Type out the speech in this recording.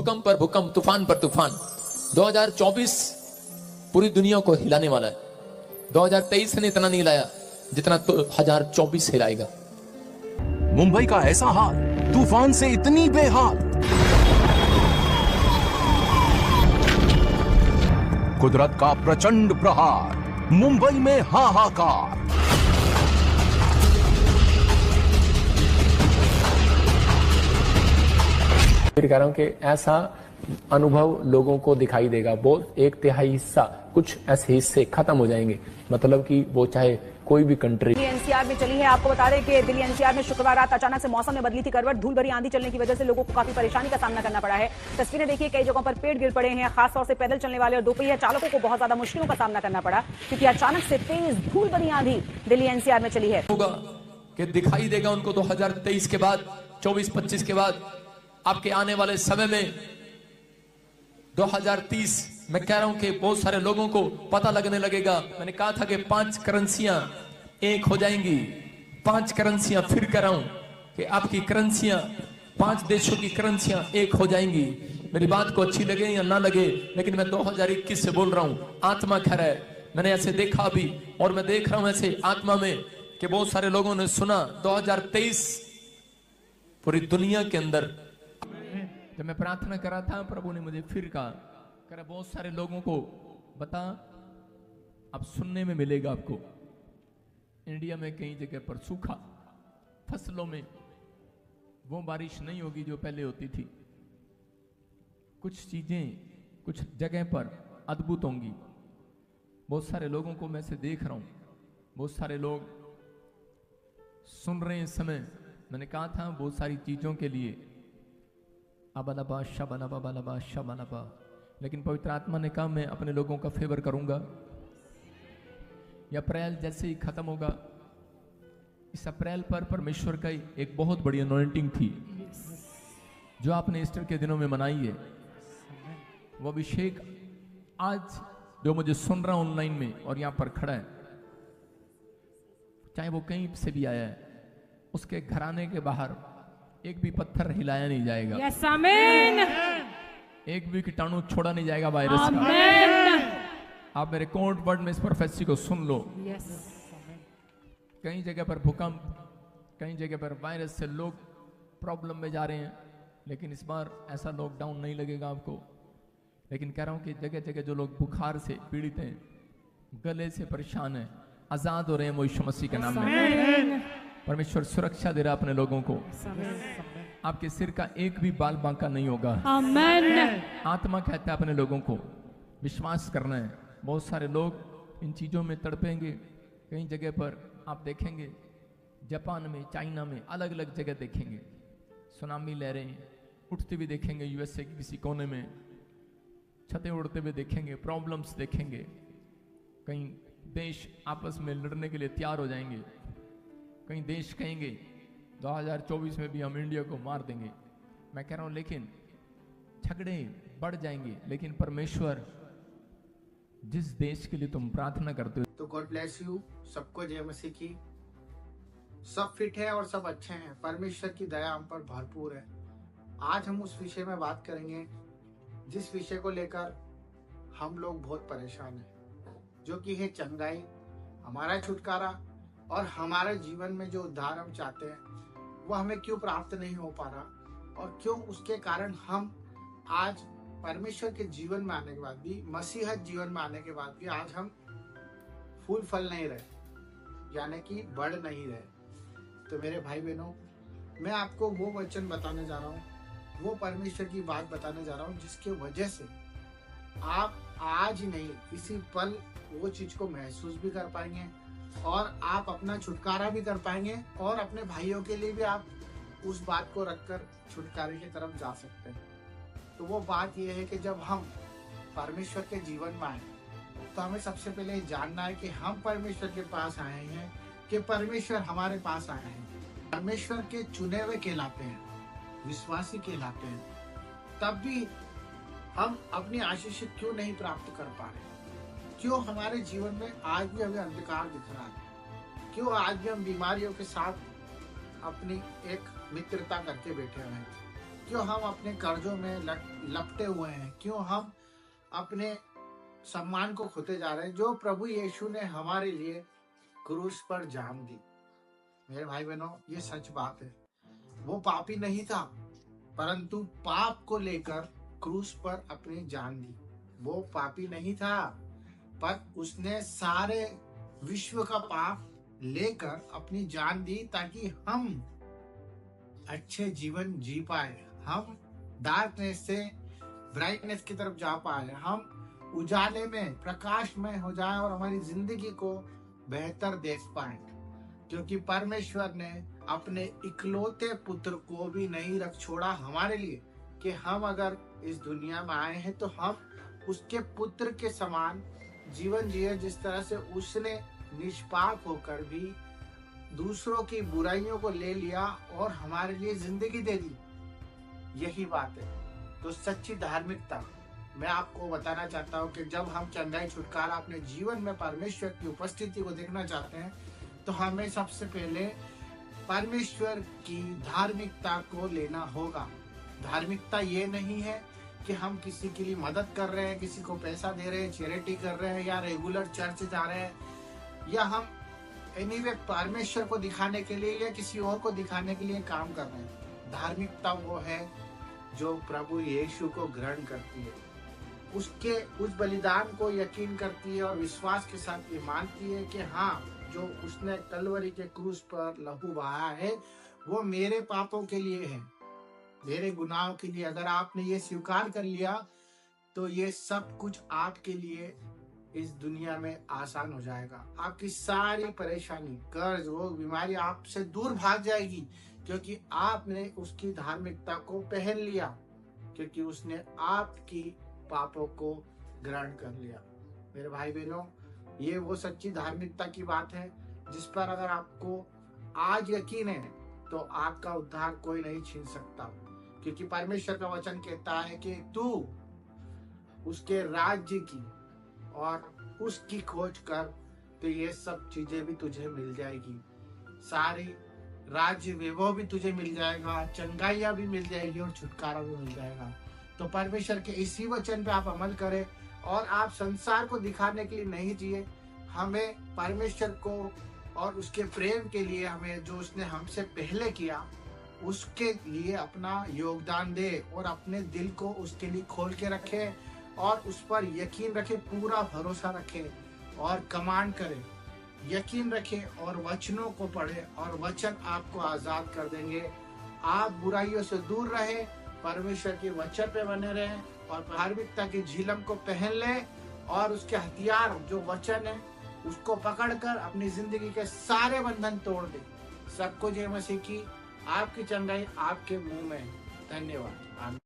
भूकंप पर भूकंप, तूफान पर तूफान। 2024 पूरी दुनिया को हिलाने वाला है। 2023 ने इतना नहीं हिलाया जितना 2024 हिलाएगा। मुंबई का ऐसा हाल, तूफान से इतनी बेहाल, कुदरत का प्रचंड प्रहार, मुंबई में हाहाकार। फिर कह रहा हूं कि ऐसा अनुभव लोगों को दिखाई देगा। वो 1/3 हिस्सा, कुछ ऐसे हिस्से खत्म हो जाएंगे। मतलब कि वो चाहे कोई भी कंट्री। दिल्ली एनसीआर में चली है। आपको बता दें कि दिल्ली एनसीआर में शुक्रवार रात अचानक से मौसम में बदली थी करवट। धूल भरी आंधी चलने की वजह से लोगों को काफी परेशानी का सामना करना पड़ा है। तस्वीरें देखिए, कई जगहों पर पेड़ गिर पड़े हैं। खासतौर से पैदल चलने वाले और दोपहिया चालकों को बहुत ज्यादा मुश्किलों का सामना करना पड़ा, क्योंकि अचानक से तेज धूल भरी आंधी दिल्ली एनसीआर में चली है। होगा कि दिखाई देगा उनको 2023 के बाद, 24-25 के बाद, आपके आने वाले समय में 2030 मैं कह रहा हूं कि बहुत सारे लोगों को पता लगने लगेगा। मैंने कहा था कि 5 करेंसियां एक हो जाएंगी। 5 करेंसियां, फिर कह रहा हूं कि आपकी करेंसियां, 5 देशों की करेंसियां एक हो जाएंगी। मेरी बात को अच्छी लगे या ना लगे, लेकिन मैं 2021 से बोल रहा हूं। आत्मा खैर है, मैंने ऐसे देखा अभी, और मैं देख रहा हूं ऐसे आत्मा में कि बहुत सारे लोगों ने सुना 2023 पूरी दुनिया के अंदर। जब मैं प्रार्थना कर रहा था, प्रभु ने मुझे फिर कहा, बहुत सारे लोगों को बता, अब सुनने में मिलेगा आपको। इंडिया में कई जगह पर सूखा, फसलों में वो बारिश नहीं होगी जो पहले होती थी। कुछ चीजें कुछ जगह पर अद्भुत होंगी। बहुत सारे लोगों को मैं से देख रहा हूं, बहुत सारे लोग सुन रहे हैं इस समय। मैंने कहा था बहुत सारी चीजों के लिए अबलबा शबलबा बलबा शबलबा, लेकिन पवित्र आत्मा ने कहा मैं अपने लोगों का फेवर करूंगा। यह अप्रैल जैसे ही खत्म होगा, इस अप्रैल पर परमेश्वर का एक बहुत बड़ी अनॉइंटिंग थी जो आपने ईस्टर के दिनों में मनाई है। वो अभिषेक आज जो मुझे सुन रहा ऑनलाइन में और यहां पर खड़ा है, चाहे वो कहीं से भी आया है, उसके घराने के बाहर एक भी पत्थर हिलाया नहीं जाएगा। यस आमीन। एक भी कीटाणु छोड़ा नहीं जाएगा वायरस का। आप मेरे कोर्ट वर्ड में इस प्रोफेसी को सुन लो। यस। कई जगह पर भूकंप, कई जगह पर वायरस से लोग प्रॉब्लम में जा रहे हैं, लेकिन इस बार ऐसा लॉकडाउन नहीं लगेगा आपको। लेकिन कह रहा हूं कि जगह जगह जो लोग बुखार से पीड़ित हैं, गले से परेशान हैं, आजाद हो रहे हैं वो यीशु मसीह के नाम में। परमेश्वर सुरक्षा दे रहा अपने लोगों को। आपके सिर का एक भी बाल बांका नहीं होगा। आमीन। आत्मा कहता है अपने लोगों को विश्वास करना है। बहुत सारे लोग इन चीजों में तड़पेंगे। कई जगह पर आप देखेंगे, जापान में, चाइना में, अलग अलग जगह देखेंगे सुनामी लहरें उठती हुई देखेंगे। यूएसए के किसी कोने में छतें उड़ते हुए देखेंगे, प्रॉब्लम्स देखेंगे। कई देश आपस में लड़ने के लिए तैयार हो जाएंगे। कई देश कहेंगे 2024 में भी हम इंडिया को मार देंगे। मैं कह रहा हूं लेकिन झगड़े बढ़ जाएंगे, लेकिन परमेश्वर जिस देश के लिए तुम प्रार्थना करते हो, तो गॉड ब्लेस यू। सबको जय मसीह की। सब फिट है और सब अच्छे हैं। परमेश्वर की दया हम पर भरपूर है। आज हम उस विषय में बात करेंगे जिस विषय को लेकर हम लोग बहुत परेशान हैं, जो कि है चंगाई, हमारा छुटकारा और हमारे जीवन में जो उद्धार हम चाहते हैं वो हमें क्यों प्राप्त नहीं हो पा रहा, और क्यों उसके कारण हम आज परमेश्वर के जीवन में आने के बाद भी, मसीहत जीवन में आने के बाद भी आज हम फूल फल नहीं रहे, यानी कि बढ़ नहीं रहे। तो मेरे भाई बहनों, मैं आपको वो वचन बताने जा रहा हूँ, वो परमेश्वर की बात बताने जा रहा हूँ, जिसके वजह से आप आज ही नहीं, इसी पल वो चीज को महसूस भी कर पाएंगे और आप अपना छुटकारा भी कर पाएंगे, और अपने भाइयों के लिए भी आप उस बात को रखकर छुटकारे की तरफ जा सकते हैं। तो वो बात यह है कि जब हम परमेश्वर के जीवन में आए, तो हमें सबसे पहले जानना है कि हम परमेश्वर के पास आए हैं, कि परमेश्वर हमारे पास आए हैं। परमेश्वर के चुने हुए कहलाते हैं, विश्वासी कहलाते हैं। तब भी हम अपनी आशीष क्यों नहीं प्राप्त कर पा रहे? क्यों हमारे जीवन में आज भी हमें अंधकार दिख रहा है? क्यों आज भी हम बीमारियों के साथ अपनी एक मित्रता करके बैठे हुए हैं? क्यों हम अपने कर्जों में लपटे हुए हैं, क्यों हम अपने सम्मान को खोते जा रहे हैं जो प्रभु यीशु ने हमारे लिए क्रूस पर जान दी। मेरे भाई बहनों, ये सच बात है। वो पापी नहीं था, परंतु पाप को लेकर क्रूस पर अपनी जान दी। वो पापी नहीं था, पर उसने सारे विश्व का पाप लेकर अपनी जान दी ताकि हम अच्छे जीवन जी पाए, हम डार्कनेस से ब्राइटनेस की तरफ जा पाए, हम उजाले में प्रकाश में हो जाए और हमारी जिंदगी को बेहतर देख पाए। क्योंकि परमेश्वर ने अपने इकलौते पुत्र को भी नहीं रख छोड़ा हमारे लिए, कि हम अगर इस दुनिया में आए हैं तो हम उसके पुत्र के समान जीवन जिए, जिस तरह से उसने निष्पाप होकर भी दूसरों की बुराइयों को ले लिया और हमारे लिए जिंदगी दे दी। यही बात है। तो सच्ची धार्मिकता मैं आपको बताना चाहता हूँ कि जब हम चंगाई छुटकारा अपने जीवन में परमेश्वर की उपस्थिति को देखना चाहते हैं तो हमें सबसे पहले परमेश्वर की धार्मिकता को लेना होगा। धार्मिकता ये नहीं है कि हम किसी के लिए मदद कर रहे हैं, किसी को पैसा दे रहे हैं, चैरिटी कर रहे हैं, या रेगुलर चर्च जा रहे हैं, या हम एनीवे परमेश्वर को दिखाने के लिए या किसी और को दिखाने के लिए काम कर रहे हैं। धार्मिकता वो है जो प्रभु यीशु को ग्रहण करती है, उसके उस बलिदान को यकीन करती है और विश्वास के साथ ये मानती है कि हाँ, जो उसने कलवरी के क्रूस पर लहू बहाया है वो मेरे पापों के लिए है, मेरे गुनाहों के लिए। अगर आपने ये स्वीकार कर लिया तो ये सब कुछ आपके लिए इस दुनिया में आसान हो जाएगा। आपकी सारी परेशानी, कर्ज, रोग, बीमारी आपसे दूर भाग जाएगी, क्योंकि आपने उसकी धार्मिकता को पहन लिया, क्योंकि उसने आपकी पापों को ग्रहण कर लिया। मेरे भाई बहनों, ये वो सच्ची धार्मिकता की बात है जिस पर अगर आपको आज यकीन है तो आपका उद्धार कोई नहीं छीन सकता, क्योंकि परमेश्वर का वचन कहता है कि तू उसके राज्य की और उसकी खोज कर तो ये सब चीजें भी तुझे मिल जाएगी। सारी राज्य वैभव भी तुझे मिल जाएगा, चंगाइयां भी मिल जाएगी और छुटकारा भी मिल जाएगा। तो परमेश्वर के इसी वचन पे आप अमल करें और आप संसार को दिखाने के लिए नहीं जिए। हमें परमेश्वर को और उसके प्रेम के लिए, हमें जो उसने हमसे पहले किया उसके लिए अपना योगदान दे और अपने दिल को उसके लिए खोल के रखे और उस पर यकीन रखे, पूरा भरोसा रखे और कमांड करे, यकीन रखे और वचनों को पढ़े और वचन आपको आजाद कर देंगे। आप बुराइयों से दूर रहे, परमेश्वर के वचन पे बने रहें और धार्मिकता की झिलम को पहन लें और उसके हथियार जो वचन है उसको पकड़कर अपनी जिंदगी के सारे बंधन तोड़ दें। सबको जय मसीह की। आपकी चंगाई आपके मुंह में है। धन्यवाद।